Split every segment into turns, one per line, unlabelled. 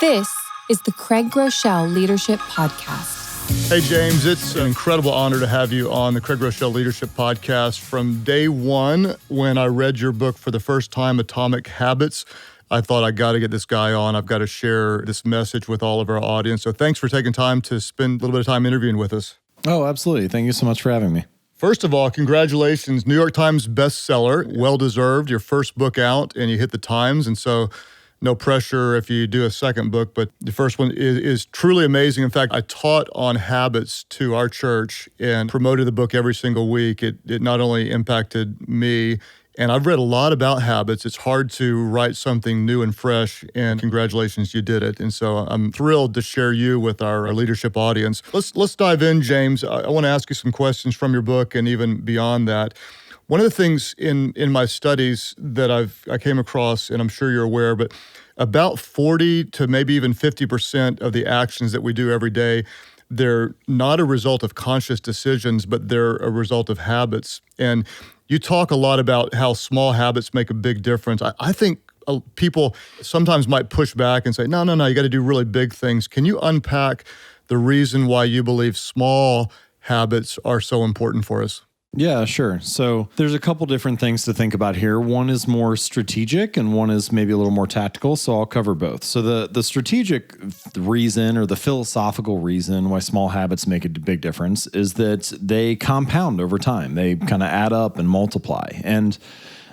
This is the Craig Groeschel Leadership Podcast.
Hey, James, it's an incredible honor to have you on the Craig Groeschel Leadership Podcast. From day one, when I read your book for the first time, Atomic Habits, I thought I got to get this guy on. I've got to share this message with all of our audience. So thanks for taking time to spend a little bit of time interviewing with us.
Oh, absolutely. Thank you so much for having me.
First of all, congratulations. New York Times bestseller, well-deserved. Your first book out and you hit the Times. And so no pressure if you do a second book, but the first one is truly amazing. In fact, I taught on habits to our church and promoted the book every single week. It not only impacted me, and I've read a lot about habits. It's hard to write something new and fresh, and congratulations, you did it. And so I'm thrilled to share you with our leadership audience. Let's dive in, James. I want to ask you some questions from your book and even beyond that. One of the things in my studies that I came across, and I'm sure you're aware, but about 40 to maybe even 50% of the actions that we do every day, they're not a result of conscious decisions, but they're a result of habits. And you talk a lot about how small habits make a big difference. I think people sometimes might push back and say, no, you got to do really big things. Can you unpack the reason why you believe small habits are so important for us?
Yeah, sure. So there's a couple different things to think about here. One is more strategic and one is maybe a little more tactical. So I'll cover both. So the strategic reason or the philosophical reason why small habits make a big difference is that they compound over time. They kind of add up and multiply. And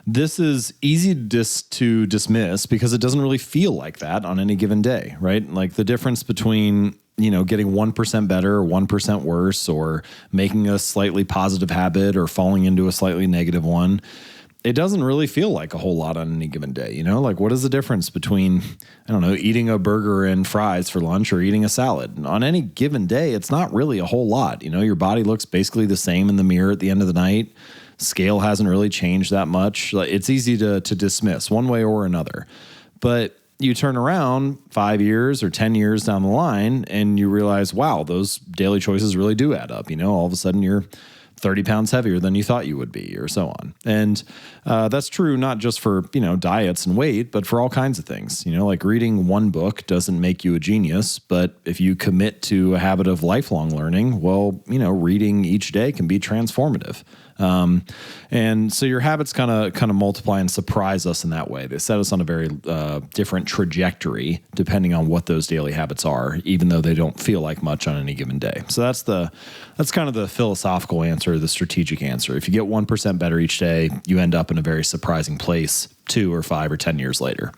this is easy to dismiss because it doesn't really feel like that on any given day, right? Like the difference between getting 1% better or 1% worse or making a slightly positive habit or falling into a slightly negative one, it doesn't really feel like a whole lot on any given day. Like what is the difference between, eating a burger and fries for lunch or eating a salad? On any given day, it's not really a whole lot. Your body looks basically the same in the mirror at the end of the night. Scale hasn't really changed that much. It's easy to dismiss one way or another. But you turn around 5 years or 10 years down the line and you realize, wow, those daily choices really do add up. All of a sudden you're 30 pounds heavier than you thought you would be, or so on. And that's true not just for, diets and weight, but for all kinds of things. Like reading one book doesn't make you a genius, but if you commit to a habit of lifelong learning, well, reading each day can be transformative. And so your habits kind of multiply and surprise us in that way. They set us on a very different trajectory depending on what those daily habits are, even though they don't feel like much on any given day. So that's kind of the philosophical answer, the strategic answer. If you get 1% better each day, you end up in a very surprising place 2 or 5 or 10 years later.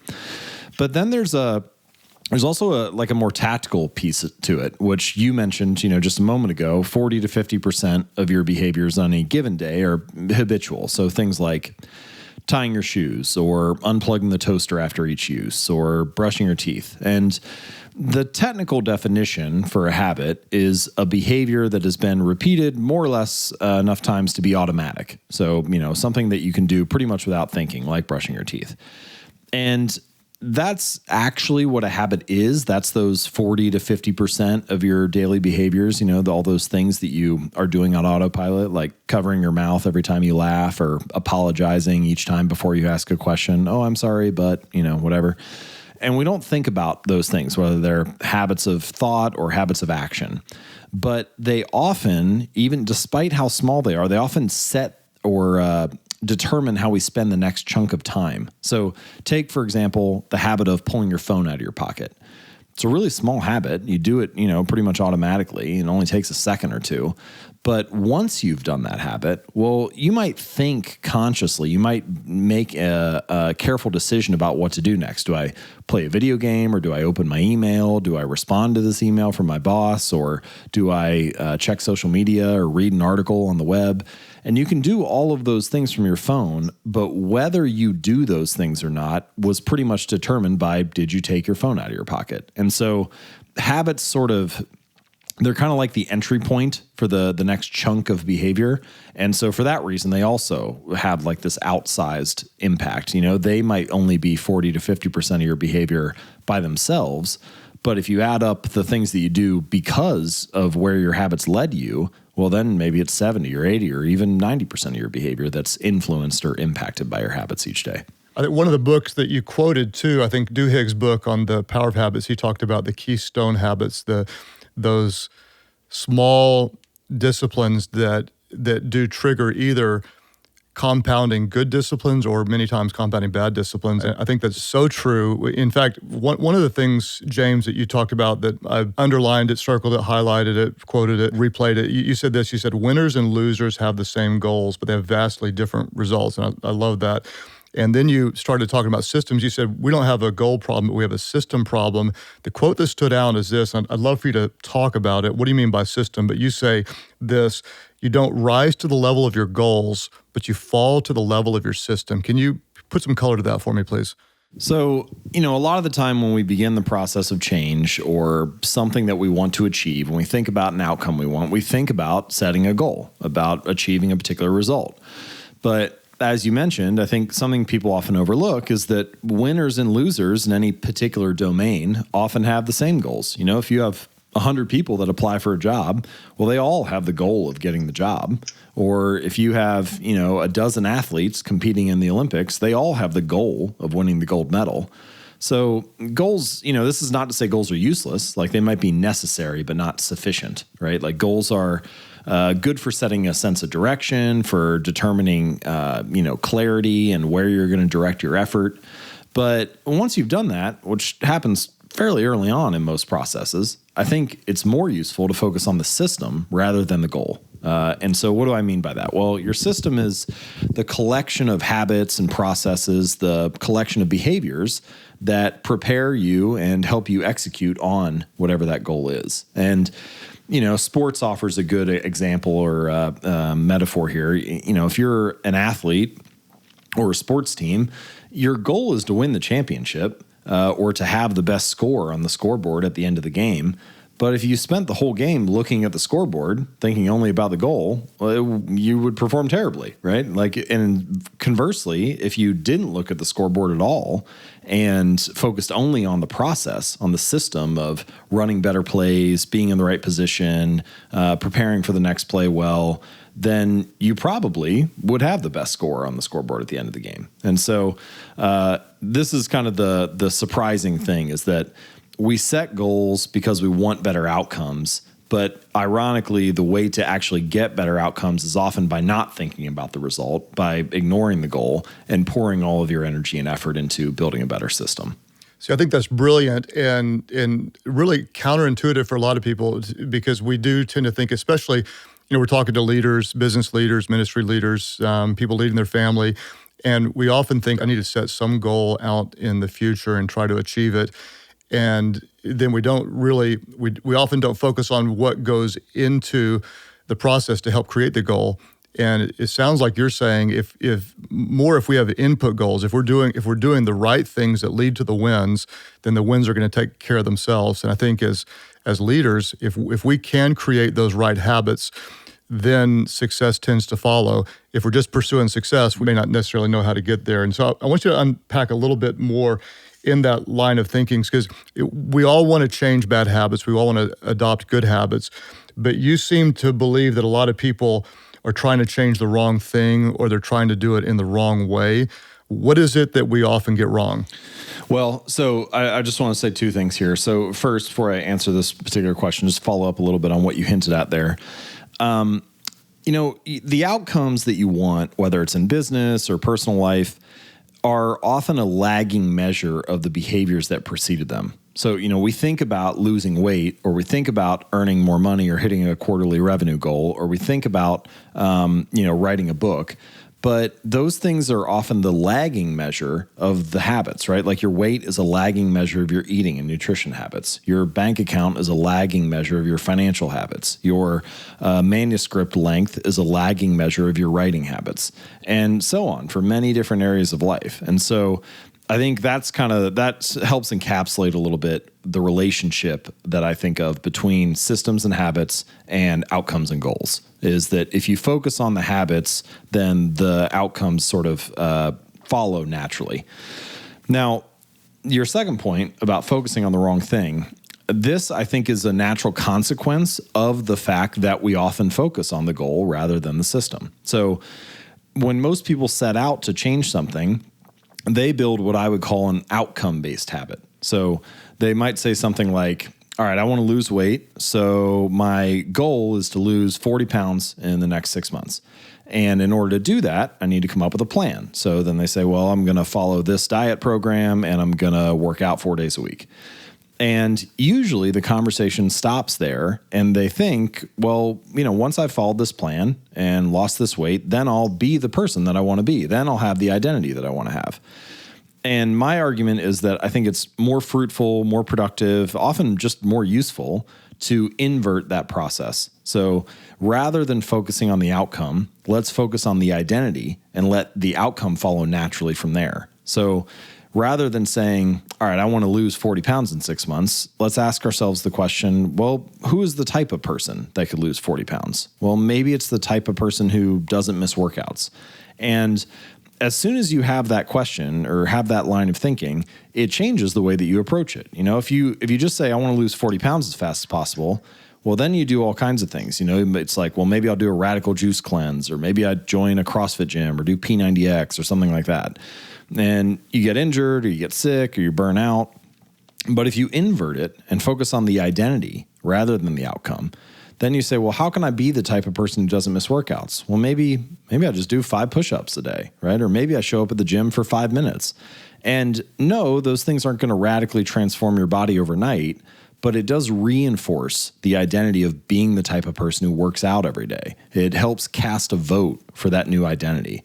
But then there's also a more tactical piece to it, which you mentioned, just a moment ago. 40 to 50% of your behaviors on a given day are habitual. So things like tying your shoes or unplugging the toaster after each use or brushing your teeth. And the technical definition for a habit is a behavior that has been repeated more or less enough times to be automatic. So, something that you can do pretty much without thinking, like brushing your teeth. And that's actually what a habit is. That's those 40 to 50% of your daily behaviors, all those things that you are doing on autopilot, like covering your mouth every time you laugh or apologizing each time before you ask a question. Oh, I'm sorry, but, whatever. And we don't think about those things, whether they're habits of thought or habits of action. But they often, even despite how small they often set or determine how we spend the next chunk of time. So take, for example, the habit of pulling your phone out of your pocket. It's a really small habit. You do it, pretty much automatically. It only takes a second or two. But once you've done that habit, well, you might think consciously. You might make a careful decision about what to do next. Do I play a video game or do I open my email? Do I respond to this email from my boss or do I check social media or read an article on the web? And you can do all of those things from your phone, but whether you do those things or not was pretty much determined by, did you take your phone out of your pocket? And so habits they're kind of like the entry point for the next chunk of behavior. And so for that reason, they also have like this outsized impact. They might only be 40 to 50% of your behavior by themselves. But if you add up the things that you do because of where your habits led you, well, then maybe it's 70 or 80 or even 90% of your behavior that's influenced or impacted by your habits each day.
I think one of the books that you quoted too, I think Duhigg's book on the power of habits, he talked about the keystone habits, those small disciplines that do trigger either compounding good disciplines or many times compounding bad disciplines. And I think that's so true. In fact, one of the things, James, that you talked about that I've underlined it, circled it, highlighted it, quoted it, replayed it, you said this, you said, winners and losers have the same goals, but they have vastly different results. And I love that. And then you started talking about systems. You said, we don't have a goal problem, but we have a system problem. The quote that stood out is this, and I'd love for you to talk about it. What do you mean by system? But you say this, you don't rise to the level of your goals, but you fall to the level of your system. Can you put some color to that for me, please?
So, a lot of the time when we begin the process of change or something that we want to achieve, when we think about an outcome we want, we think about setting a goal, about achieving a particular result. But as you mentioned, I think something people often overlook is that winners and losers in any particular domain often have the same goals. If you have 100 people that apply for a job, well, they all have the goal of getting the job. Or if you have, a dozen athletes competing in the Olympics, they all have the goal of winning the gold medal. So goals, this is not to say goals are useless. Like they might be necessary, but not sufficient, right? Like goals are good for setting a sense of direction, for determining, clarity and where you're going to direct your effort. But once you've done that, which happens fairly early on in most processes, I think it's more useful to focus on the system rather than the goal. And so what do I mean by that? Well, your system is the collection of habits and processes, the collection of behaviors that prepare you and help you execute on whatever that goal is. And sports offers a good example or metaphor here. If you're an athlete or a sports team, your goal is to win the championship or to have the best score on the scoreboard at the end of the game. But if you spent the whole game looking at the scoreboard, thinking only about the goal, you would perform terribly, right? And conversely, if you didn't look at the scoreboard at all and focused only on the process, on the system of running better plays, being in the right position, preparing for the next play well, then you probably would have the best score on the scoreboard at the end of the game. And so this is kind of the surprising thing is that we set goals because we want better outcomes, but ironically, the way to actually get better outcomes is often by not thinking about the result, by ignoring the goal and pouring all of your energy and effort into building a better system.
See, I think that's brilliant and really counterintuitive for a lot of people because we do tend to think, especially, we're talking to leaders, business leaders, ministry leaders, people leading their family, and we often think, I need to set some goal out in the future and try to achieve it. And then we often don't focus on what goes into the process to help create the goal. And it sounds like you're saying if we have input goals, if we're doing the right things that lead to the wins, then the wins are going to take care of themselves. And I think as leaders, if we can create those right habits, then success tends to follow. If we're just pursuing success, we may not necessarily know how to get there. And so I want you to unpack a little bit more in that line of thinking, because we all want to change bad habits. We all want to adopt good habits. But you seem to believe that a lot of people are trying to change the wrong thing or they're trying to do it in the wrong way. What is it that we often get wrong?
Well, so I just want to say two things here. So first, before I answer this particular question, just follow up a little bit on what you hinted at there. The outcomes that you want, whether it's in business or personal life, are often a lagging measure of the behaviors that preceded them. So, we think about losing weight, or we think about earning more money or hitting a quarterly revenue goal, or we think about, writing a book. But those things are often the lagging measure of the habits, right? Like your weight is a lagging measure of your eating and nutrition habits. Your bank account is a lagging measure of your financial habits. Your manuscript length is a lagging measure of your writing habits, and so on for many different areas of life. And so I think that helps encapsulate a little bit the relationship that I think of between systems and habits and outcomes and goals, is that if you focus on the habits, then the outcomes sort of follow naturally. Now, your second point about focusing on the wrong thing, this I think is a natural consequence of the fact that we often focus on the goal rather than the system. So when most people set out to change something, they build what I would call an outcome-based habit. So they might say something like, all right, I want to lose weight, so my goal is to lose 40 pounds in the next 6 months. And in order to do that, I need to come up with a plan. So then they say, well, I'm going to follow this diet program and I'm going to work out 4 days a week. And usually the conversation stops there and they think, well, once I've followed this plan and lost this weight, then I'll be the person that I want to be. Then I'll have the identity that I want to have. And my argument is that I think it's more fruitful, more productive, often just more useful to invert that process. So rather than focusing on the outcome, let's focus on the identity and let the outcome follow naturally from there. So rather than saying, all right, I want to lose 40 pounds in 6 months, let's ask ourselves the question, well, who is the type of person that could lose 40 pounds? Well, maybe it's the type of person who doesn't miss workouts. And as soon as you have that question or have that line of thinking, it changes the way that you approach it. If you just say, I want to lose 40 pounds as fast as possible, well, then you do all kinds of things. It's like, well, maybe I'll do a radical juice cleanse, or maybe I join a CrossFit gym or do P90X or something like that. And you get injured or you get sick or you burn out. But if you invert it and focus on the identity rather than the outcome, then you say, well, how can I be the type of person who doesn't miss workouts? Well, maybe I just do 5 push-ups a day, right? Or maybe I show up at the gym for 5 minutes. And no, those things aren't going to radically transform your body overnight, but it does reinforce the identity of being the type of person who works out every day. It helps cast a vote for that new identity.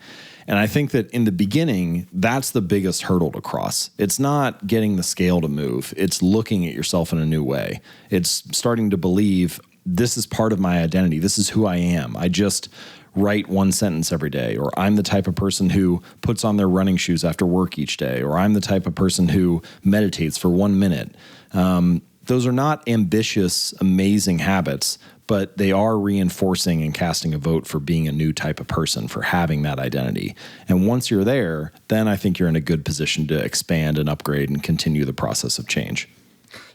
And I think that in the beginning, that's the biggest hurdle to cross. It's not getting the scale to move. It's looking at yourself in a new way. It's starting to believe, this is part of my identity. This is who I am. I just write 1 sentence every day, or I'm the type of person who puts on their running shoes after work each day, or I'm the type of person who meditates for 1 minute. Those are not ambitious, amazing habits, but they are reinforcing and casting a vote for being a new type of person, for having that identity. And once you're there, then I think you're in a good position to expand and upgrade and continue the process of change.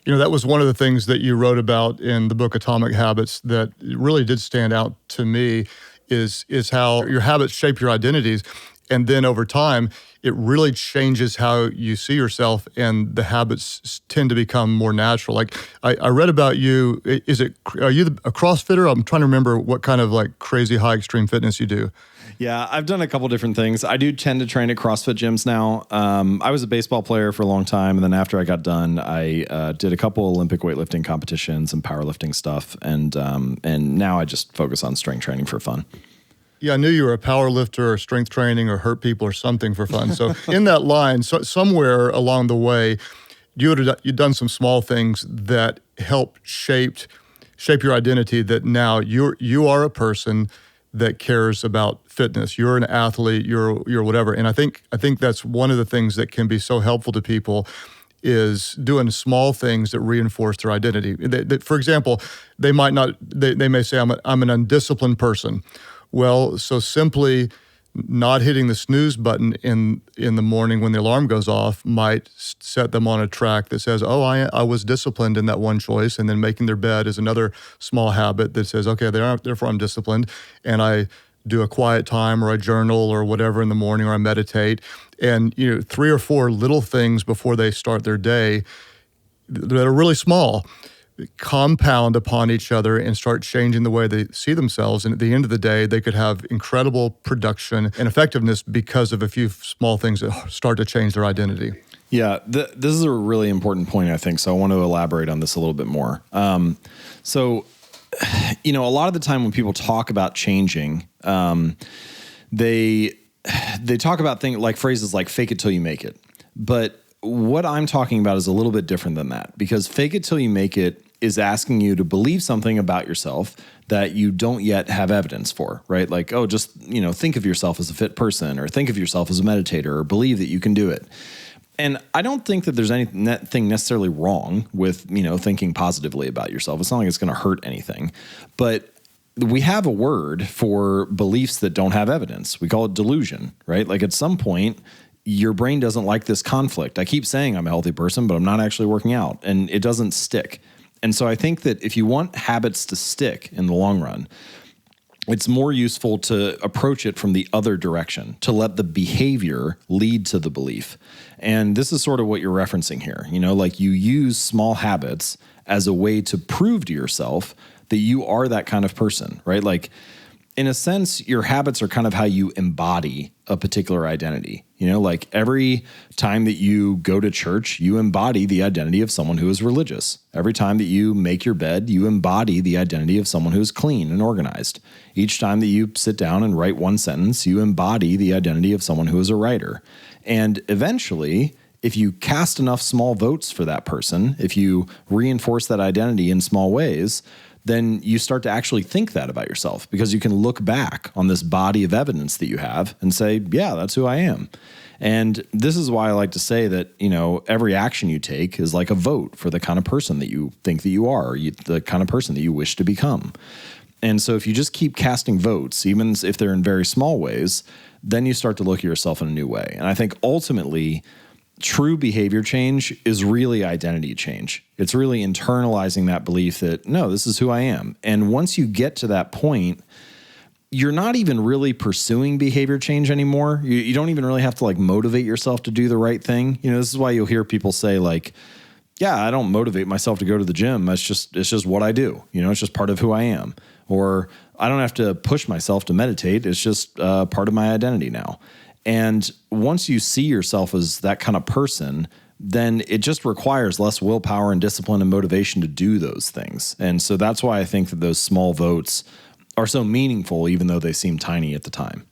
That was one of the things that you wrote about in the book Atomic Habits that really did stand out to me is how your habits shape your identities. And then over time, it really changes how you see yourself, and the habits tend to become more natural. Like I read about you. Are you a CrossFitter? I'm trying to remember what kind of like crazy high extreme fitness you do.
Yeah, I've done a couple different things. I do tend to train at CrossFit gyms now. I was a baseball player for a long time, and then after I got done, I did a couple Olympic weightlifting competitions and powerlifting stuff, and now I just focus on strength training for fun.
Yeah, I knew you were a power lifter or strength training or hurt people or something for fun. So in that line, somewhere along the way, you'd done some small things that helped shape your identity, that now you are a person that cares about fitness. You're an athlete, you're whatever. And I think that's one of the things that can be so helpful to people, is doing small things that reinforce their identity. For example, they may say, I'm an undisciplined person. Well, so simply not hitting the snooze button in the morning when the alarm goes off might set them on a track that says, oh, I was disciplined in that one choice. And then making their bed is another small habit that says, okay, therefore I'm disciplined. And I do a quiet time or I journal or whatever in the morning, or I meditate. And 3 or 4 little things before they start their day that are really small compound upon each other and start changing the way they see themselves. And at the end of the day, they could have incredible production and effectiveness because of a few small things that start to change their identity.
Yeah, this is a really important point, I think. So I want to elaborate on this a little bit more. So a lot of the time when people talk about changing, they talk about things like phrases like fake it till you make it. But what I'm talking about is a little bit different than that, because fake it till you make it is asking you to believe something about yourself that you don't yet have evidence for, right? Like, oh, just, think of yourself as a fit person, or think of yourself as a meditator, or believe that you can do it. And I don't think that there's anything necessarily wrong with, thinking positively about yourself. It's not like it's going to hurt anything. But we have a word for beliefs that don't have evidence. We call it delusion, right? Like at some point, your brain doesn't like this conflict. I keep saying I'm a healthy person, but I'm not actually working out, and it doesn't stick. And so I think that if you want habits to stick in the long run, it's more useful to approach it from the other direction, to let the behavior lead to the belief. And this is sort of what you're referencing here. Like you use small habits as a way to prove to yourself that you are that kind of person, right? Like in a sense, your habits are kind of how you embody a particular identity. Like every time that you go to church, you embody the identity of someone who is religious. Every time that you make your bed, you embody the identity of someone who's clean and organized. Each time that you sit down and write one sentence, you embody the identity of someone who is a writer. And eventually, if you cast enough small votes for that person, if you reinforce that identity in small ways, then you start to actually think that about yourself, because you can look back on this body of evidence that you have and say, yeah, that's who I am. And this is why I like to say that, every action you take is like a vote for the kind of person that you think that you are, or the kind of person that you wish to become. And so if you just keep casting votes, even if they're in very small ways, then you start to look at yourself in a new way. And I think ultimately, true behavior change is really identity change. It's really internalizing that belief that, no, this is who I am. And once you get to that point, you're not even really pursuing behavior change anymore. You don't even really have to motivate yourself to do the right thing. This is why you'll hear people say yeah, I don't motivate myself to go to the gym. It's just what I do. It's just part of who I am. Or I don't have to push myself to meditate. It's just part of my identity now. And once you see yourself as that kind of person, then it just requires less willpower and discipline and motivation to do those things. And so that's why I think that those small votes are so meaningful, even though they seem tiny at the time.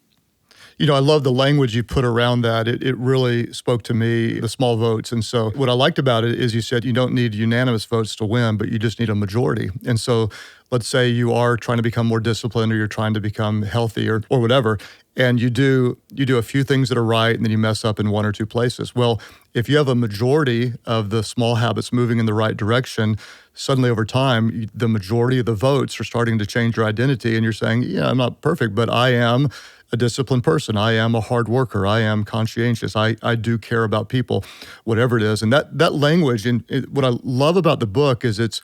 I love the language you put around that. It really spoke to me, the small votes. And so what I liked about it is you said you don't need unanimous votes to win, but you just need a majority. And so let's say you are trying to become more disciplined, or you're trying to become healthy or whatever, and you do a few things that are right, and then you mess up in one or two places. Well, if you have a majority of the small habits moving in the right direction, suddenly over time, the majority of the votes are starting to change your identity, and you're saying, yeah, I'm not perfect, but I am a disciplined person. I am a hard worker. I am conscientious. I do care about people, whatever it is. And that language, and what I love about the book is it's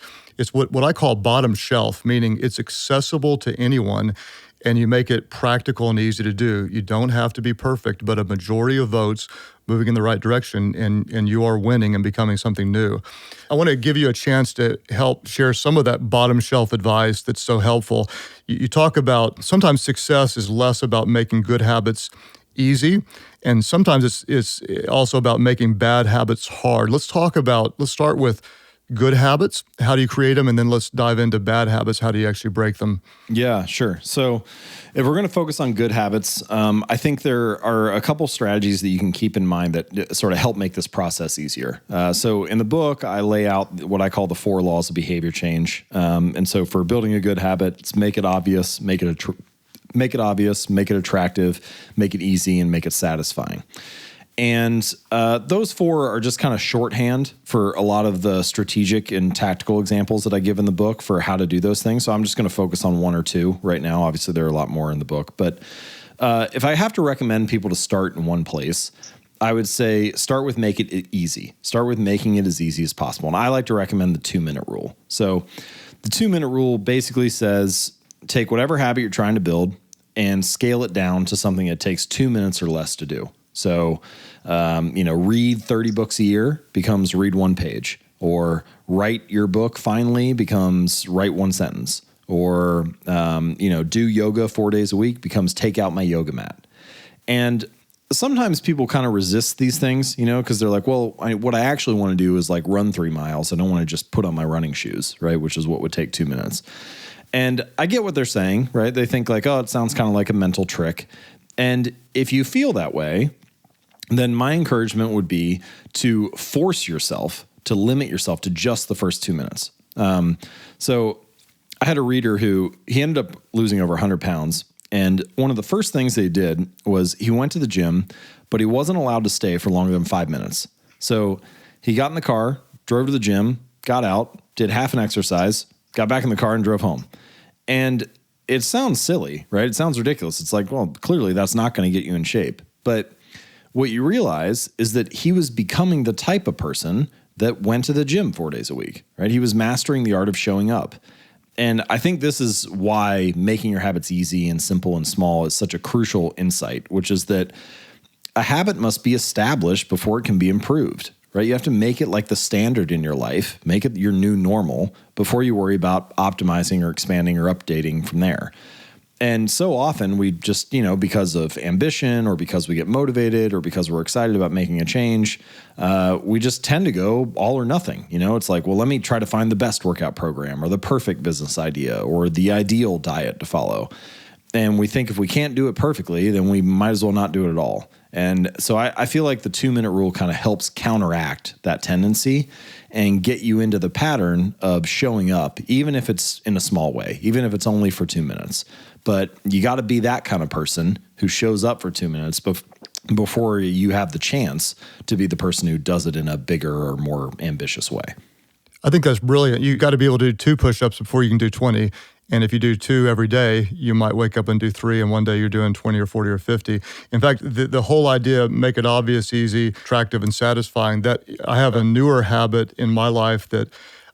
what I call bottom shelf, meaning it's accessible to anyone, and you make it practical and easy to do. You don't have to be perfect, but a majority of votes moving in the right direction, and you are winning and becoming something new. I want to give you a chance to help share some of that bottom shelf advice that's so helpful. You talk about sometimes success is less about making good habits easy, and sometimes it's also about making bad habits hard. Let's start with good habits. How do you create them? And then let's dive into bad habits. How do you actually break them?
Yeah, sure. So if we're going to focus on good habits, I think there are a couple strategies that you can keep in mind that sort of help make this process easier. So in the book, I lay out what I call the 4 laws of behavior change. And so for building a good habit, it's make it obvious, make it attractive, make it easy, and make it satisfying. And those 4 are just kind of shorthand for a lot of the strategic and tactical examples that I give in the book for how to do those things. So I'm just going to focus on 1 or 2 right now. Obviously, there are a lot more in the book. But if I have to recommend people to start in one place, I would say start with make it easy. Start with making it as easy as possible. And I like to recommend the 2-minute rule. So the 2-minute rule basically says take whatever habit you're trying to build and scale it down to something that takes 2 minutes or less to do. So, read 30 books a year becomes read 1 page, or write your book finally becomes write 1 sentence, or, do yoga 4 days a week becomes take out my yoga mat. And sometimes people kind of resist these things, because they're like, well, what I actually want to do is run 3 miles. I don't want to just put on my running shoes, right? Which is what would take 2 minutes. And I get what they're saying, right? They think oh, it sounds kind of like a mental trick. And if you feel that way, then my encouragement would be to force yourself to limit yourself to just the first 2 minutes. So I had a reader who he ended up losing over 100 pounds. And one of the first things they did was he went to the gym, but he wasn't allowed to stay for longer than 5 minutes. So he got in the car, drove to the gym, got out, did half an exercise, got back in the car and drove home. And it sounds silly, right? It sounds ridiculous. It's well, clearly that's not going to get you in shape. But what you realize is that he was becoming the type of person that went to the gym 4 days a week, right? He was mastering the art of showing up. And I think this is why making your habits easy and simple and small is such a crucial insight, which is that a habit must be established before it can be improved, right? You have to make it like the standard in your life, make it your new normal before you worry about optimizing or expanding or updating from there. And so often we just, because of ambition or because we get motivated or because we're excited about making a change, we just tend to go all or nothing. It's like, well, let me try to find the best workout program or the perfect business idea or the ideal diet to follow. And we think if we can't do it perfectly, then we might as well not do it at all. And so I feel like the 2-minute rule kind of helps counteract that tendency and get you into the pattern of showing up, even if it's in a small way, even if it's only for 2 minutes. But you got to be that kind of person who shows up for 2 minutes before you have the chance to be the person who does it in a bigger or more ambitious way.
I think that's brilliant. You got to be able to do 2 push-ups before you can do 20. And if you do 2 every day, you might wake up and do 3, and one day you're doing 20 or 40 or 50. In fact, the whole idea, make it obvious, easy, attractive, and satisfying, that I have a newer habit in my life that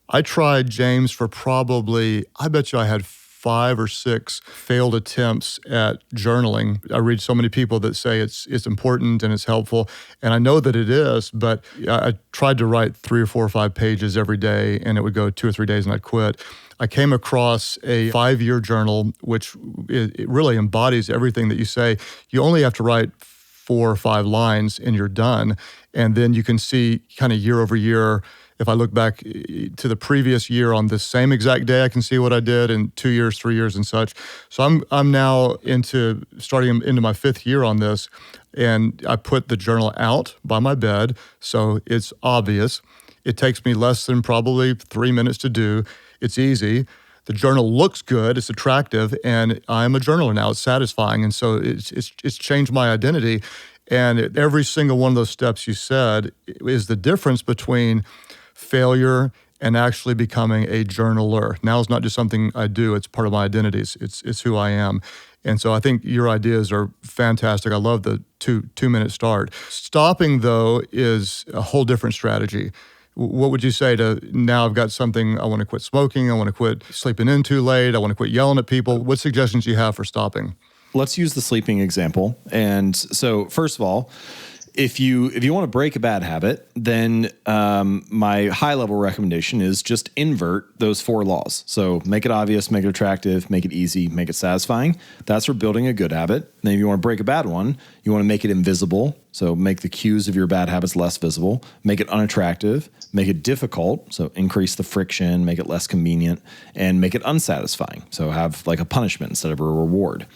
I tried, James, for probably, I bet you I had 5 or 6 failed attempts at journaling. I read so many people that say it's important and it's helpful, and I know that it is, but I tried to write 3 or 4 or 5 pages every day, and it would go 2 or 3 days and I'd quit. I came across a 5-year journal, which it really embodies everything that you say. You only have to write 4 or 5 lines and you're done. And then you can see kind of year over year. If I look back to the previous year on this same exact day, I can see what I did in 2 years, 3 years and such. So I'm now starting into my 5th year on this. And I put the journal out by my bed, so it's obvious. It takes me less than probably 3 minutes to do. It's easy. The journal looks good. It's attractive, and I'm a journaler now. It's satisfying, and so it's changed my identity. And every single one of those steps you said is the difference between failure and actually becoming a journaler. Now it's not just something I do; it's part of my identity. It's who I am. And so I think your ideas are fantastic. I love the 2-minute start. Stopping, though, is a whole different strategy. What would you say to, now I've got something, I want to quit smoking, I want to quit sleeping in too late, I want to quit yelling at people. What suggestions do you have for stopping?
Let's use the sleeping example. And so first of all, if you want to break a bad habit, then my high-level recommendation is just invert those 4 laws. So make it obvious, make it attractive, make it easy, make it satisfying. That's for building a good habit. Then if you want to break a bad one, you want to make it invisible. So make the cues of your bad habits less visible. Make it unattractive. Make it difficult. So increase the friction, make it less convenient, and make it unsatisfying. So have like a punishment instead of a reward.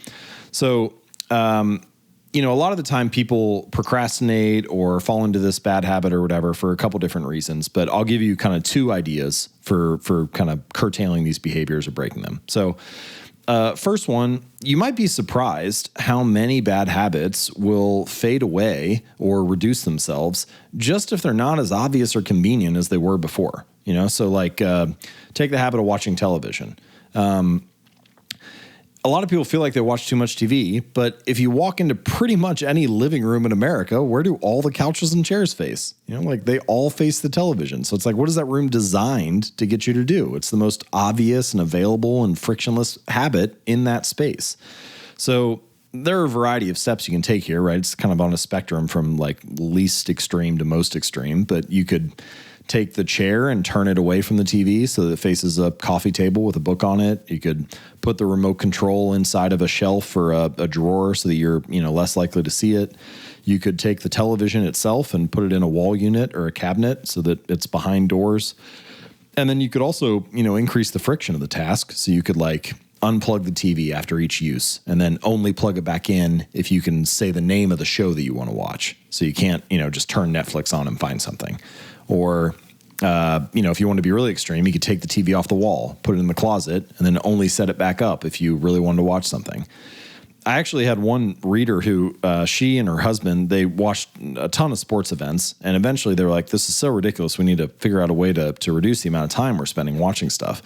So, a lot of the time people procrastinate or fall into this bad habit or whatever for a couple different reasons, but I'll give you kind of 2 ideas for kind of curtailing these behaviors or breaking them. So first one, you might be surprised how many bad habits will fade away or reduce themselves just if they're not as obvious or convenient as they were before. So like take the habit of watching television. A lot of people feel like they watch too much TV, but if you walk into pretty much any living room in America, where do all the couches and chairs face? They all face the television. So it's like, what is that room designed to get you to do? It's the most obvious and available and frictionless habit in that space. So there are a variety of steps you can take here, right? It's kind of on a spectrum from like least extreme to most extreme, but you could take the chair and turn it away from the TV so that it faces a coffee table with a book on it. You could put the remote control inside of a shelf or a drawer so that you're less likely to see it. You could take the television itself and put it in a wall unit or a cabinet so that it's behind doors. And then you could also, increase the friction of the task. So you could unplug the TV after each use and then only plug it back in if you can say the name of the show that you want to watch. So you can't, just turn Netflix on and find something. Or, if you want to be really extreme, you could take the TV off the wall, put it in the closet, and then only set it back up if you really wanted to watch something. I actually had one reader who, she and her husband, they watched a ton of sports events, and eventually they were like, this is so ridiculous, we need to figure out a way to reduce the amount of time we're spending watching stuff.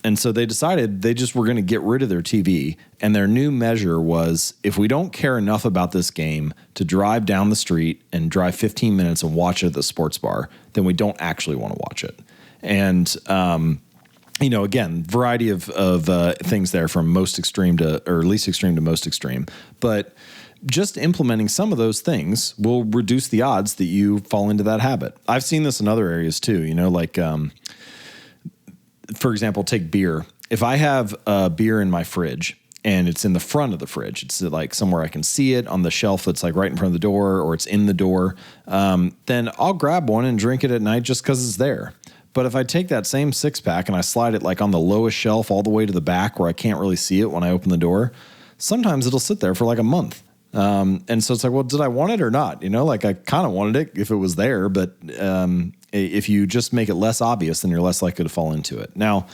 And so they decided they just were going to get rid of their TV. And their new measure was, if we don't care enough about this game to drive down the street and drive 15 minutes and watch it at the sports bar, then we don't actually want to watch it. And again, variety of things there from most extreme or least extreme to most extreme. But just implementing some of those things will reduce the odds that you fall into that habit. I've seen this in other areas too, like, for example, take beer. If I have a beer in my fridge and it's in the front of the fridge, it's like somewhere I can see it on the shelf that's like right in front of the door, or it's in the door, then I'll grab one and drink it at night just because it's there. But if I take that same 6-pack and I slide it like on the lowest shelf all the way to the back where I can't really see it when I open the door, sometimes it'll sit there for like a month. And so it's like, well, did I want it or not? Like I kind of wanted it if it was there, but if you just make it less obvious, then you're less likely to fall into it. Now,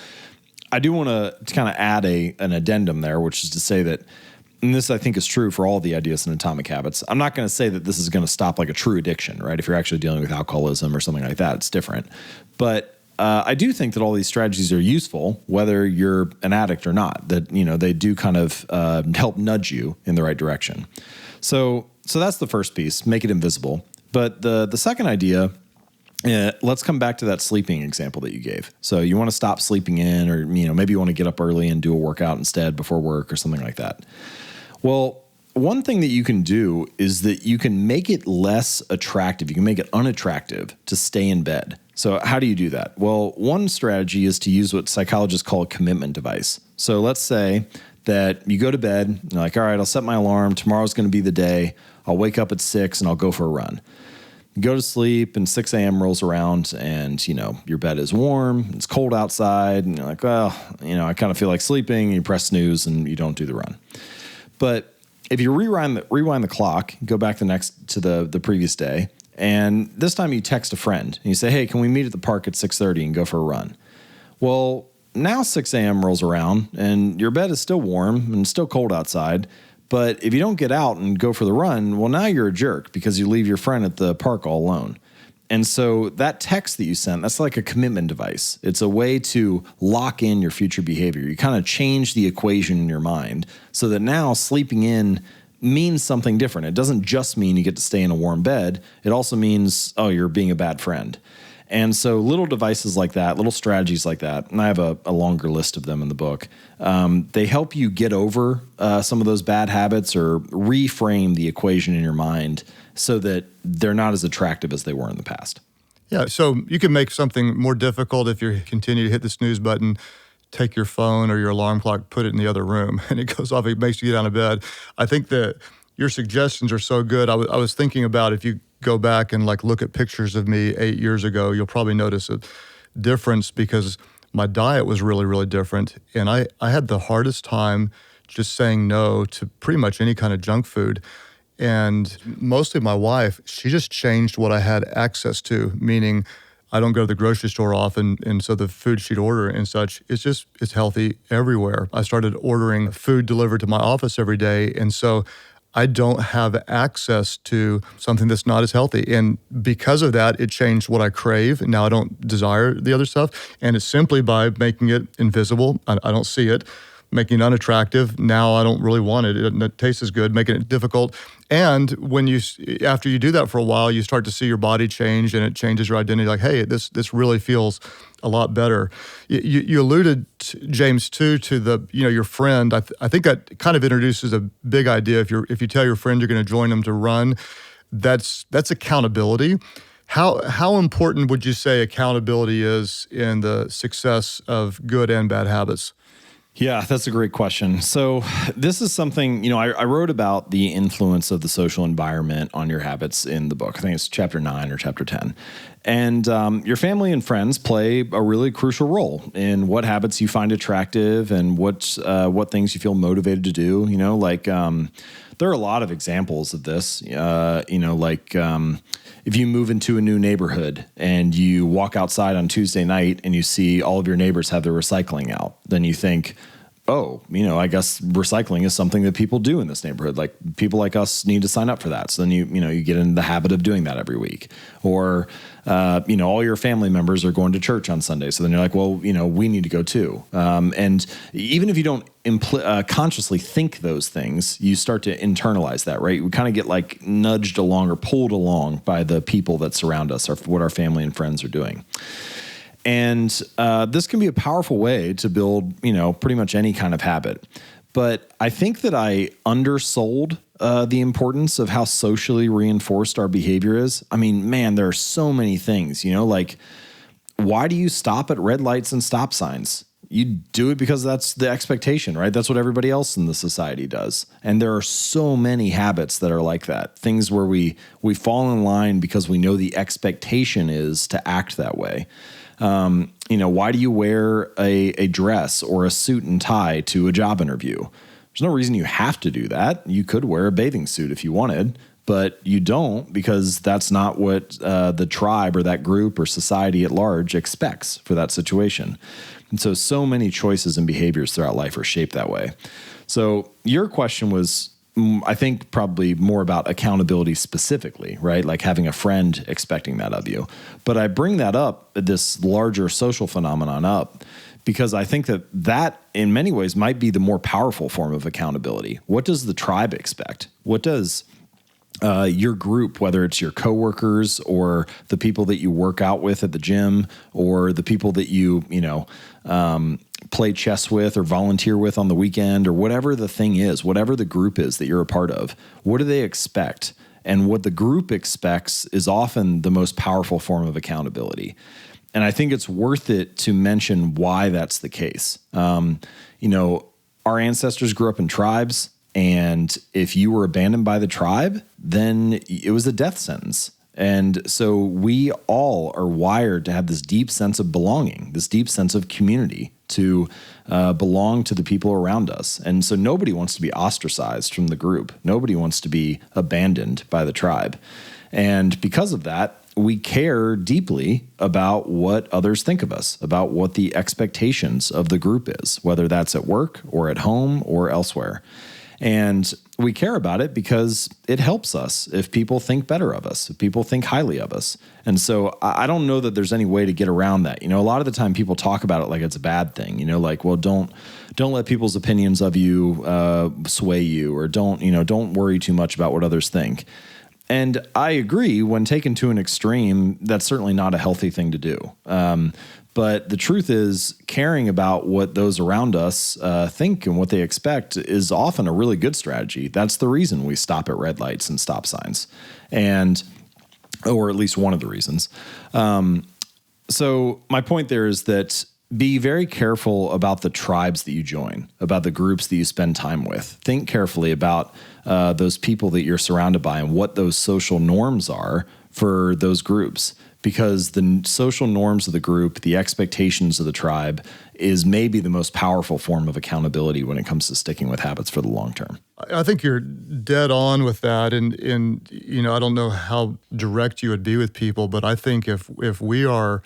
I do want to kind of add an addendum there, which is to say that, and this I think is true for all the ideas in Atomic Habits, I'm not going to say that this is going to stop like a true addiction, right? If you're actually dealing with alcoholism or something like that, it's different. But I do think that all these strategies are useful, whether you're an addict or not, that, they do kind of help nudge you in the right direction. So that's the first piece, make it invisible. But the second idea, let's come back to that sleeping example that you gave. So you want to stop sleeping in, or, maybe you want to get up early and do a workout instead before work or something like that. Well, one thing that you can do is that you can make it less attractive. You can make it unattractive to stay in bed. So how do you do that? Well, one strategy is to use what psychologists call a commitment device. So let's say that you go to bed, you're like, all right, I'll set my alarm. Tomorrow's going to be the day. I'll wake up at 6 and I'll go for a run. You go to sleep and 6 a.m. rolls around and, your bed is warm. It's cold outside. And you're like, well, I kind of feel like sleeping. You press snooze and you don't do the run. But if you rewind the clock, go back to the previous day, and this time you text a friend and you say, hey, can we meet at the park at 6:30 and go for a run? Well, now 6 a.m. rolls around and your bed is still warm and still cold outside. But if you don't get out and go for the run, well, now you're a jerk because you leave your friend at the park all alone. And so that text that you sent, that's like a commitment device. It's a way to lock in your future behavior. You kind of change the equation in your mind so that now sleeping in means something different. It doesn't just mean you get to stay in a warm bed. It also means, oh, you're being a bad friend. And so little devices like that, little strategies like that, and I have a longer list of them in the book, they help you get over some of those bad habits or reframe the equation in your mind so that they're not as attractive as they were in the past.
Yeah, so you can make something more difficult if you continue to hit the snooze button, take your phone or your alarm clock, put it in the other room, and it goes off. It makes you get out of bed. I think that your suggestions are so good. I was thinking about if you go back and look at pictures of me 8 years ago, you'll probably notice a difference because my diet was really, really different. And I had the hardest time just saying no to pretty much any kind of junk food. And mostly my wife, she just changed what I had access to, meaning I don't go to the grocery store often, and so the food she'd order and such, it's healthy everywhere. I started ordering food delivered to my office every day, and so I don't have access to something that's not as healthy. And because of that, it changed what I crave. Now I don't desire the other stuff, and it's simply by making it invisible. I don't see it. Making it unattractive. Now I don't really want it. It tastes as good, making it difficult. And after you do that for a while, you start to see your body change and it changes your identity. Like, hey, this really feels a lot better. You alluded, James, too, to your friend. I think that kind of introduces a big idea. If you tell your friend you're going to join them to run, that's accountability. How important would you say accountability is in the success of good and bad habits?
Yeah, that's a great question. So this is something, I wrote about the influence of the social environment on your habits in the book. I think it's chapter 9 or chapter 10. And your family and friends play a really crucial role in what habits you find attractive and what things you feel motivated to do. There are a lot of examples of this, if you move into a new neighborhood and you walk outside on Tuesday night and you see all of your neighbors have their recycling out, then you think, oh, I guess recycling is something that people do in this neighborhood. Like people like us need to sign up for that. So then you get in the habit of doing that every week. Or, all your family members are going to church on Sunday. So then you're like, well, we need to go too. And even if you don't consciously think those things, you start to internalize that, right? We kind of get nudged along or pulled along by the people that surround us or what our family and friends are doing. And this can be a powerful way to build, pretty much any kind of habit. But I think that I undersold the importance of how socially reinforced our behavior is. I mean, man, there are so many things, like why do you stop at red lights and stop signs? You do it because that's the expectation, right? That's what everybody else in the society does. And there are so many habits that are like that. Things where we fall in line because we know the expectation is to act that way. Why do you wear a dress or a suit and tie to a job interview? There's no reason you have to do that. You could wear a bathing suit if you wanted, but you don't because that's not what the tribe or that group or society at large expects for that situation. And so many choices and behaviors throughout life are shaped that way. So your question was, I think, probably more about accountability specifically, right? Like having a friend expecting that of you. But I bring that up, this larger social phenomenon up, because I think that in many ways might be the more powerful form of accountability. What does the tribe expect? What does your group, whether it's your coworkers or the people that you work out with at the gym or the people that you play chess with or volunteer with on the weekend or whatever the thing is, whatever the group is that you're a part of, what do they expect? And what the group expects is often the most powerful form of accountability. And I think it's worth it to mention why that's the case. Our ancestors grew up in tribes. And if you were abandoned by the tribe, then it was a death sentence. And so we all are wired to have this deep sense of belonging, this deep sense of community, to belong to the people around us. And so nobody wants to be ostracized from the group. Nobody wants to be abandoned by the tribe. And because of that, we care deeply about what others think of us, about what the expectations of the group is, whether that's at work or at home or elsewhere. And we care about it because it helps us if people think better of us, if people think highly of us. And so I don't know that there's any way to get around that. A lot of the time people talk about it like it's a bad thing, like, well, don't let people's opinions of you sway you, or don't worry too much about what others think. And I agree, when taken to an extreme, that's certainly not a healthy thing to do. But the truth is, caring about what those around us think and what they expect is often a really good strategy. That's the reason we stop at red lights and stop signs, or at least one of the reasons. So my point there is that be very careful about the tribes that you join, about the groups that you spend time with. Think carefully about those people that you're surrounded by and what those social norms are for those groups. Because the social norms of the group, the expectations of the tribe, is maybe the most powerful form of accountability when it comes to sticking with habits for the long term.
I think you're dead on with that. And I don't know how direct you would be with people, but I think if we're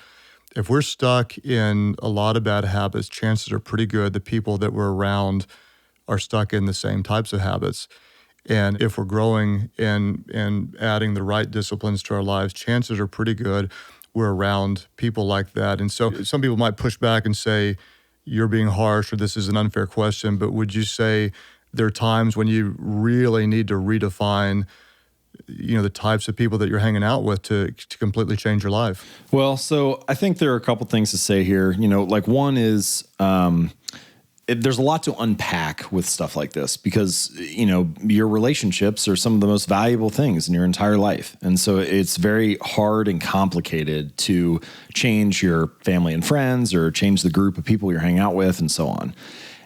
stuck in a lot of bad habits, chances are pretty good the people that we're around are stuck in the same types of habits. And if we're growing and adding the right disciplines to our lives, chances are pretty good we're around people like that. And so some people might push back and say, you're being harsh, or this is an unfair question, but would you say there are times when you really need to redefine the types of people that you're hanging out with to completely change your life?
Well, so I think there are a couple things to say here. Like one is, there's a lot to unpack with stuff like this because, your relationships are some of the most valuable things in your entire life. And so it's very hard and complicated to change your family and friends or change the group of people you're hanging out with and so on.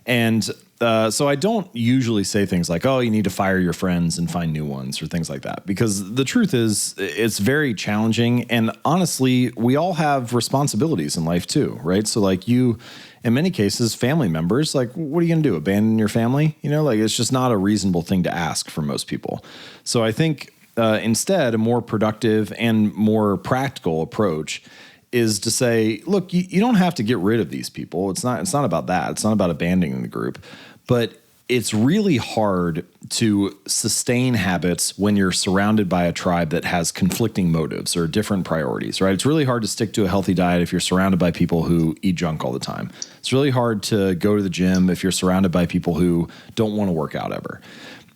And so I don't usually say things like, oh, you need to fire your friends and find new ones or things like that, because the truth is it's very challenging. And honestly, we all have responsibilities in life too, right? So like in many cases, family members, like, what are you going to do? Abandon your family? It's just not a reasonable thing to ask for most people. So I think instead, a more productive and more practical approach is to say, look, you don't have to get rid of these people. It's not about that. It's not about abandoning the group. But it's really hard to sustain habits when you're surrounded by a tribe that has conflicting motives or different priorities, right? It's really hard to stick to a healthy diet if you're surrounded by people who eat junk all the time. It's really hard to go to the gym if you're surrounded by people who don't want to work out ever.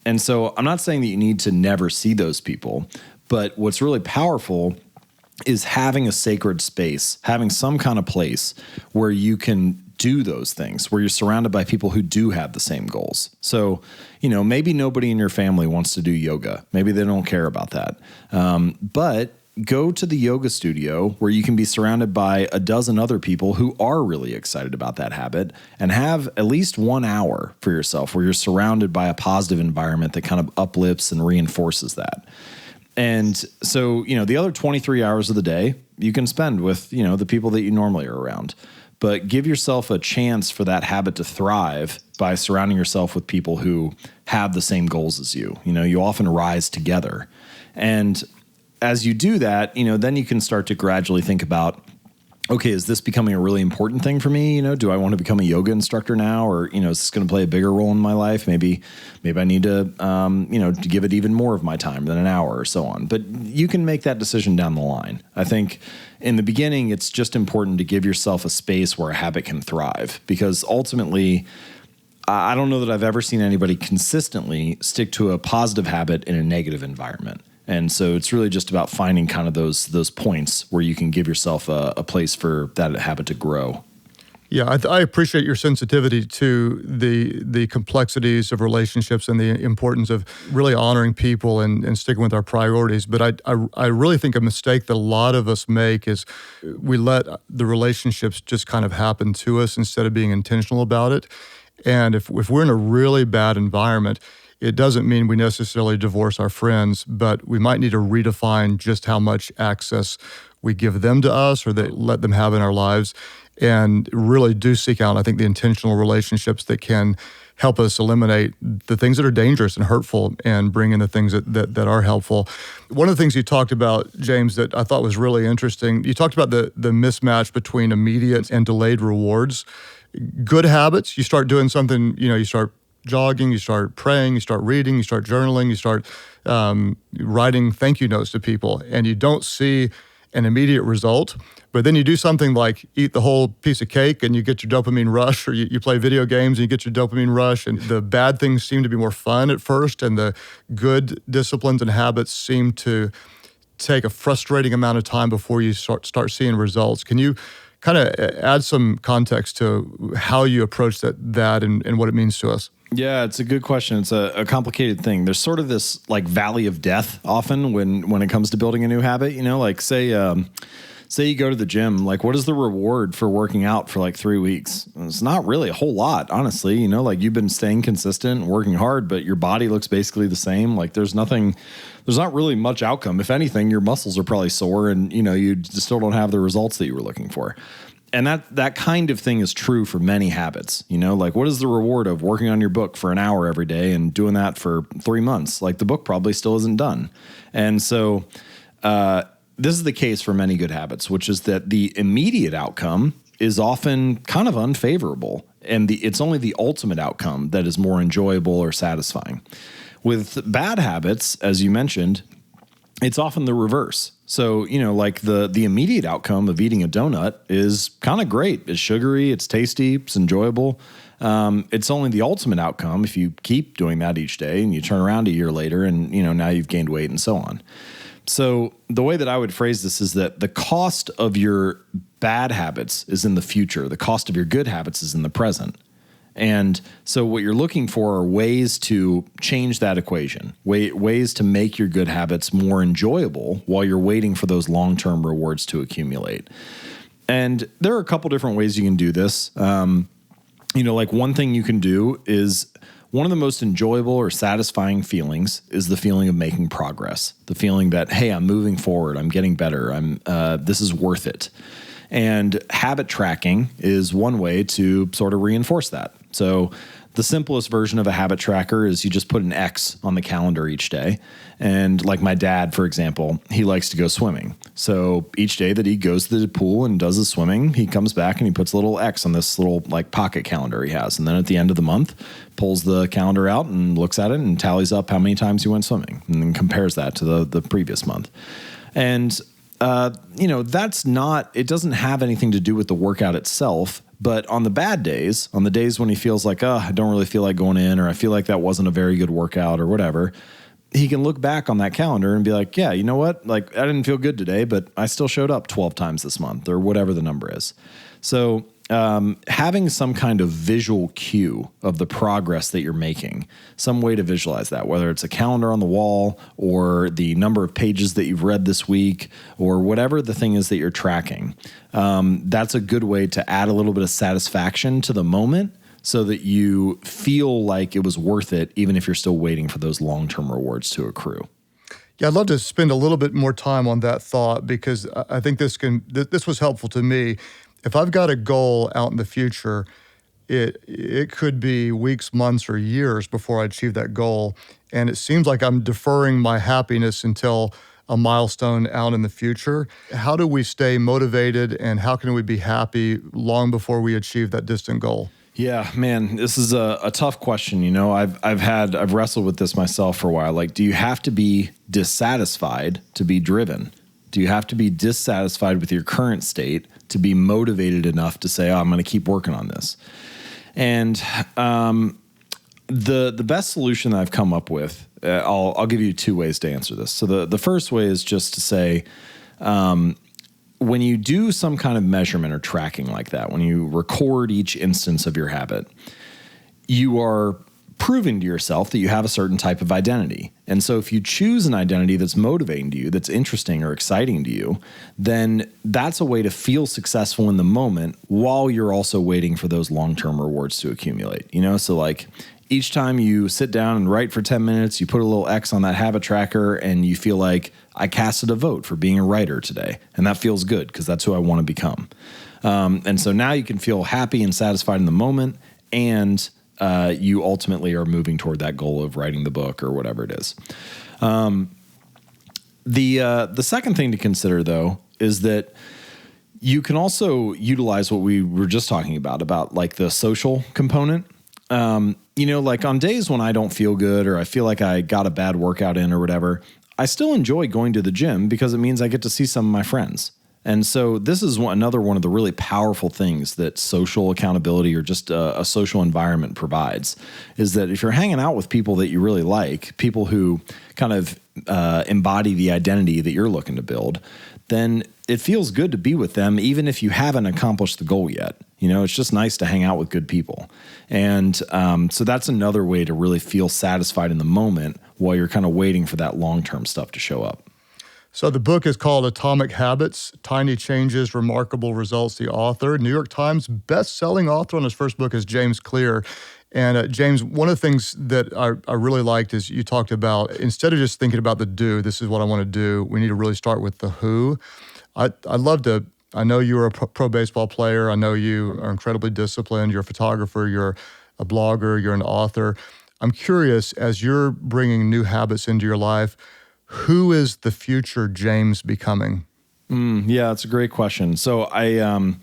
And so I'm not saying that you need to never see those people, but what's really powerful is having a sacred space, having some kind of place where you can do those things, where you're surrounded by people who do have the same goals. So, maybe nobody in your family wants to do yoga. Maybe they don't care about that. But go to the yoga studio where you can be surrounded by a dozen other people who are really excited about that habit, and have at least 1 hour for yourself where you're surrounded by a positive environment that kind of uplifts and reinforces that. And so, the other 23 hours of the day you can spend with, the people that you normally are around. But give yourself a chance for that habit to thrive by surrounding yourself with people who have the same goals as you. You often rise together. And as you do that, then you can start to gradually think about, okay, is this becoming a really important thing for me? Do I want to become a yoga instructor now? Or, is this going to play a bigger role in my life? Maybe I need to, to give it even more of my time than an hour or so on. But you can make that decision down the line. I think in the beginning, it's just important to give yourself a space where a habit can thrive, because ultimately, I don't know that I've ever seen anybody consistently stick to a positive habit in a negative environment. And so it's really just about finding kind of those points where you can give yourself a place for that habit to grow.
Yeah, I appreciate your sensitivity to the complexities of relationships and the importance of really honoring people and sticking with our priorities. But I really think a mistake that a lot of us make is we let the relationships just kind of happen to us instead of being intentional about it. And if we're in a really bad environment, it doesn't mean we necessarily divorce our friends, but we might need to redefine just how much access we give them to us or that let them have in our lives, and really do seek out, I think, the intentional relationships that can help us eliminate the things that are dangerous and hurtful and bring in the things that are helpful. One of the things you talked about, James, that I thought was really interesting, you talked about the mismatch between immediate and delayed rewards. Good habits, you start doing something, you start jogging, you start praying, you start reading, you start journaling, you start writing thank you notes to people, and you don't see an immediate result. But then you do something like eat the whole piece of cake and you get your dopamine rush, or you play video games and you get your dopamine rush, and the bad things seem to be more fun at first, and the good disciplines and habits seem to take a frustrating amount of time before you start seeing results. Can you kind of add some context to how you approach that and what it means to us?
Yeah, it's a good question. It's a complicated thing. There's sort of this like valley of death often when it comes to building a new habit. Like say you go to the gym, like what is the reward for working out for like 3 weeks? It's not really a whole lot, honestly. Like you've been staying consistent, working hard, but your body looks basically the same. Like there's not really much outcome. If anything, your muscles are probably sore and you still don't have the results that you were looking for. And that kind of thing is true for many habits. Like what is the reward of working on your book for an hour every day and doing that for 3 months? Like the book probably still isn't done. And so this is the case for many good habits, which is that the immediate outcome is often kind of unfavorable. And it's only the ultimate outcome that is more enjoyable or satisfying. With bad habits, as you mentioned, it's often the reverse. So, like the immediate outcome of eating a donut is kind of great. It's sugary, it's tasty, it's enjoyable. It's only the ultimate outcome if you keep doing that each day and you turn around a year later and, now you've gained weight and so on. So the way that I would phrase this is that the cost of your bad habits is in the future. The cost of your good habits is in the present. And so what you're looking for are ways to change that equation, ways to make your good habits more enjoyable while you're waiting for those long-term rewards to accumulate. And there are a couple different ways you can do this. Like one thing you can do is one of the most enjoyable or satisfying feelings is the feeling of making progress, the feeling that, hey, I'm moving forward, I'm getting better, this is worth it. And habit tracking is one way to sort of reinforce that. So the simplest version of a habit tracker is you just put an X on the calendar each day. And like my dad, for example, he likes to go swimming. So each day that he goes to the pool and does his swimming, he comes back and he puts a little X on this little like pocket calendar he has. And then at the end of the month, pulls the calendar out and looks at it and tallies up how many times he went swimming and then compares that to the previous month. And it doesn't have anything to do with the workout itself, but on the bad days, on the days when he feels like, I don't really feel like going in, or I feel like that wasn't a very good workout or whatever, he can look back on that calendar and be like, yeah, you know what? Like, I didn't feel good today, but I still showed up 12 times this month or whatever the number is. So having some kind of visual cue of the progress that you're making, some way to visualize that, whether it's a calendar on the wall or the number of pages that you've read this week or whatever the thing is that you're tracking, that's a good way to add a little bit of satisfaction to the moment so that you feel like it was worth it, even if you're still waiting for those long-term rewards to accrue.
Yeah, I'd love to spend a little bit more time on that thought because I think this was helpful to me. If I've got a goal out in the future, it could be weeks, months, or years before I achieve that goal. And it seems like I'm deferring my happiness until a milestone out in the future. How do we stay motivated and how can we be happy long before we achieve that distant goal?
Yeah, man, this is a tough question. You know, I've wrestled with this myself for a while. Like, do you have to be dissatisfied to be driven? Do you have to be dissatisfied with your current state to be motivated enough to say, oh, I'm going to keep working on this? And the best solution that I've come up with, I'll give you two ways to answer this. So the first way is just to say, when you do some kind of measurement or tracking like that, when you record each instance of your habit, you are proving to yourself that you have a certain type of identity. And so if you choose an identity that's motivating to you, that's interesting or exciting to you, then that's a way to feel successful in the moment while you're also waiting for those long-term rewards to accumulate. You know, so like each time you sit down and write for 10 minutes, you put a little X on that habit tracker and you feel like I casted a vote for being a writer today. And that feels good because that's who I want to become. And so now you can feel happy and satisfied in the moment, and you ultimately are moving toward that goal of writing the book or whatever it is. The second thing to consider, though, is that you can also utilize what we were just talking about like the social component. You know, like on days when I don't feel good or I feel like I got a bad workout in or whatever, I still enjoy going to the gym because it means I get to see some of my friends. And so this is another one of the really powerful things that social accountability or just a social environment provides, is that if you're hanging out with people that you really like, people who kind of embody the identity that you're looking to build, then it feels good to be with them, even if you haven't accomplished the goal yet. You know, it's just nice to hang out with good people. And so that's another way to really feel satisfied in the moment while you're kind of waiting for that long-term stuff to show up.
So the book is called Atomic Habits, Tiny Changes, Remarkable Results. The author, New York Times best-selling author on his first book, is James Clear. And James, one of the things that I really liked is you talked about, instead of just thinking about the do, this is what I want to do, we need to really start with the who. I'd love to, I know you're a pro baseball player. I know you are incredibly disciplined. You're a photographer. You're a blogger. You're an author. I'm curious, as you're bringing new habits into your life, who is the future James becoming?
Yeah, that's a great question. So I'm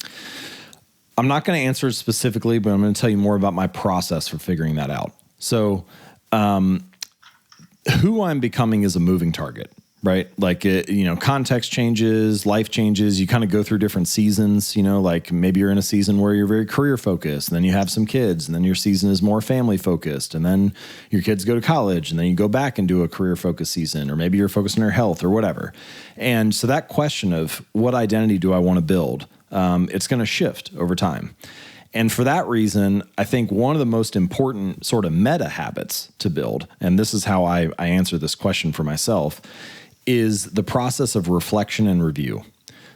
not going to answer it specifically, but I'm going to tell you more about my process for figuring that out. So who I'm becoming is a moving target, right? Like, context changes, life changes. You kind of go through different seasons, like maybe you're in a season where you're very career focused, and then you have some kids, and then your season is more family focused, and then your kids go to college, and then you go back and do a career focused season, or maybe you're focused on your health or whatever. And so that question of what identity do I want to build, it's going to shift over time. And for that reason, I think one of the most important sort of meta habits to build, and this is how I answer this question for myself, is the process of reflection and review.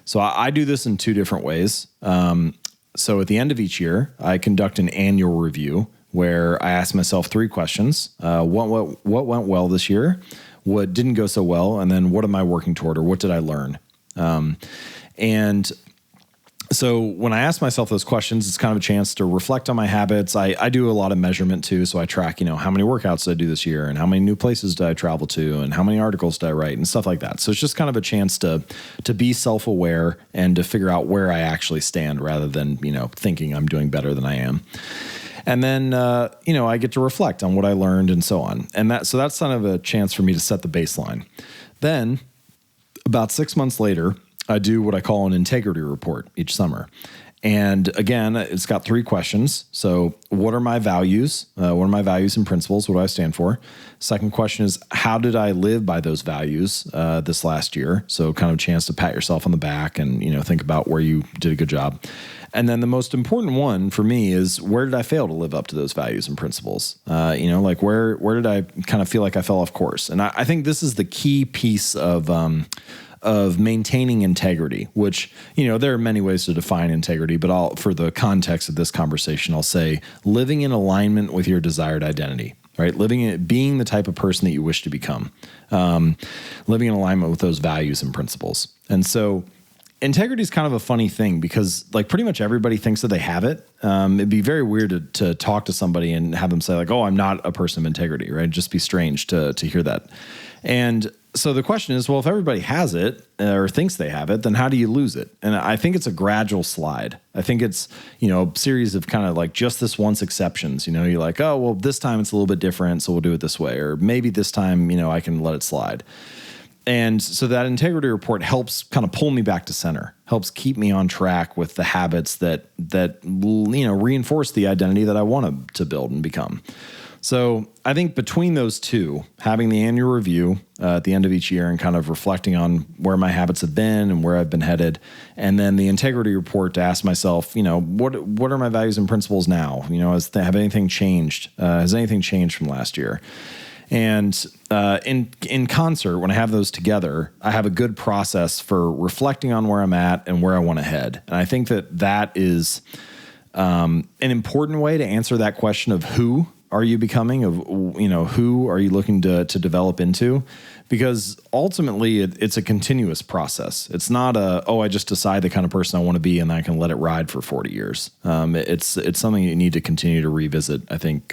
So I do this in two different ways. So at the end of each year, I conduct an annual review where I ask myself three questions. What went well this year? What didn't go so well? And then what am I working toward, or what did I learn? And so when I ask myself those questions, it's kind of a chance to reflect on my habits. I do a lot of measurement too. So I track, how many workouts did I do this year, and how many new places did I travel to, and how many articles did I write, and stuff like that. So it's just kind of a chance to be self-aware and to figure out where I actually stand rather than, thinking I'm doing better than I am. And then, I get to reflect on what I learned and so on. And so that's kind of a chance for me to set the baseline. Then about 6 months later, I do what I call an integrity report each summer. And again, it's got 3 questions. So what are my values? What are my values and principles? What do I stand for? Second question is, how did I live by those values this last year? So kind of a chance to pat yourself on the back and, think about where you did a good job. And then the most important one for me is, where did I fail to live up to those values and principles? Like where did I kind of feel like I fell off course? And I think this is the key piece of maintaining integrity, which, there are many ways to define integrity, but for the context of this conversation, I'll say living in alignment with your desired identity, right? Being the type of person that you wish to become, living in alignment with those values and principles. And so integrity is kind of a funny thing because pretty much everybody thinks that they have it. It'd be very weird to talk to somebody and have them say oh, I'm not a person of integrity, right? It'd just be strange to hear that. And so the question is, well, if everybody has it or thinks they have it, then how do you lose it? And I think it's a gradual slide. I think it's, a series of kind of just this once exceptions. You're like, oh, well, this time it's a little bit different, so we'll do it this way. Or maybe this time, I can let it slide. And so that integrity report helps kind of pull me back to center, helps keep me on track with the habits that reinforce the identity that I want to build and become. So I think between those two, having the annual review at the end of each year and kind of reflecting on where my habits have been and where I've been headed, and then the integrity report to ask myself, what are my values and principles now? Have anything changed? Has anything changed from last year? And in concert, when I have those together, I have a good process for reflecting on where I'm at and where I want to head. And I think that is an important way to answer that question of who are you becoming, of who are you looking to develop into? Because ultimately it's a continuous process. It's not I just decide the kind of person I want to be and then I can let it ride for 40 years. It's something you need to continue to revisit, I think,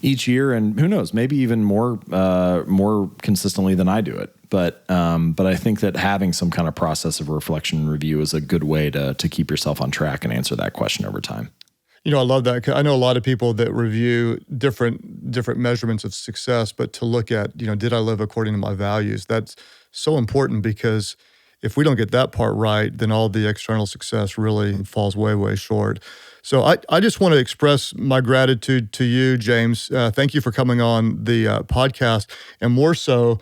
each year, and who knows, maybe even more consistently than I do it. But I think that having some kind of process of reflection and review is a good way to keep yourself on track and answer that question over time.
I love that. I know a lot of people that review different measurements of success, but to look at, did I live according to my values? That's so important, because if we don't get that part right, then all the external success really falls way, way short. So I just want to express my gratitude to you, James. Thank you for coming on the podcast, and more so,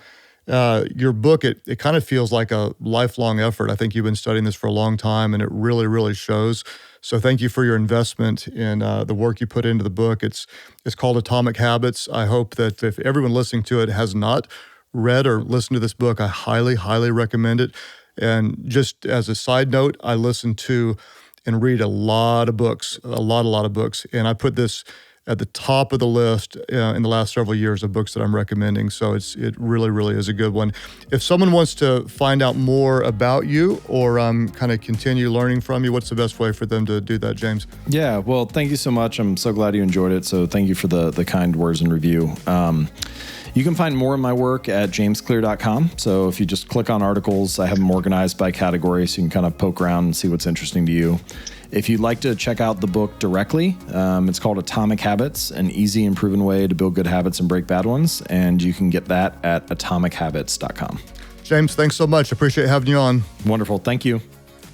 your book, it kind of feels like a lifelong effort. I think you've been studying this for a long time, and it really, really shows. So thank you for your investment in the work you put into the book. It's called Atomic Habits. I hope that if everyone listening to it has not read or listened to this book, I highly, highly recommend it. And just as a side note, I listen to and read a lot of books, a lot of books. And I put this at the top of the list in the last several years of books that I'm recommending. So it really, really is a good one. If someone wants to find out more about you or kind of continue learning from you, what's the best way for them to do that, James?
Yeah, well, thank you so much. I'm so glad you enjoyed it. So thank you for the kind words and review. You can find more of my work at jamesclear.com. So if you just click on articles, I have them organized by category, so you can kind of poke around and see what's interesting to you. If you'd like to check out the book directly, it's called Atomic Habits, an easy and proven way to build good habits and break bad ones. And you can get that at atomichabits.com.
James, thanks so much. Appreciate having you on.
Wonderful. Thank you.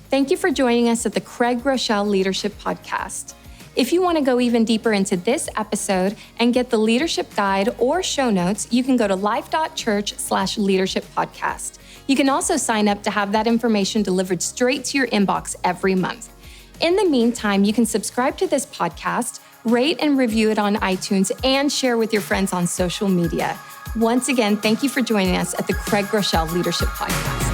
Thank you for joining us at the Craig Groeschel Leadership Podcast. If you want to go even deeper into this episode and get the leadership guide or show notes, you can go to Life.Church/leadership podcast. You can also sign up to have that information delivered straight to your inbox every month. In the meantime, you can subscribe to this podcast, rate and review it on iTunes, and share with your friends on social media. Once again, thank you for joining us at the Craig Groeschel Leadership Podcast.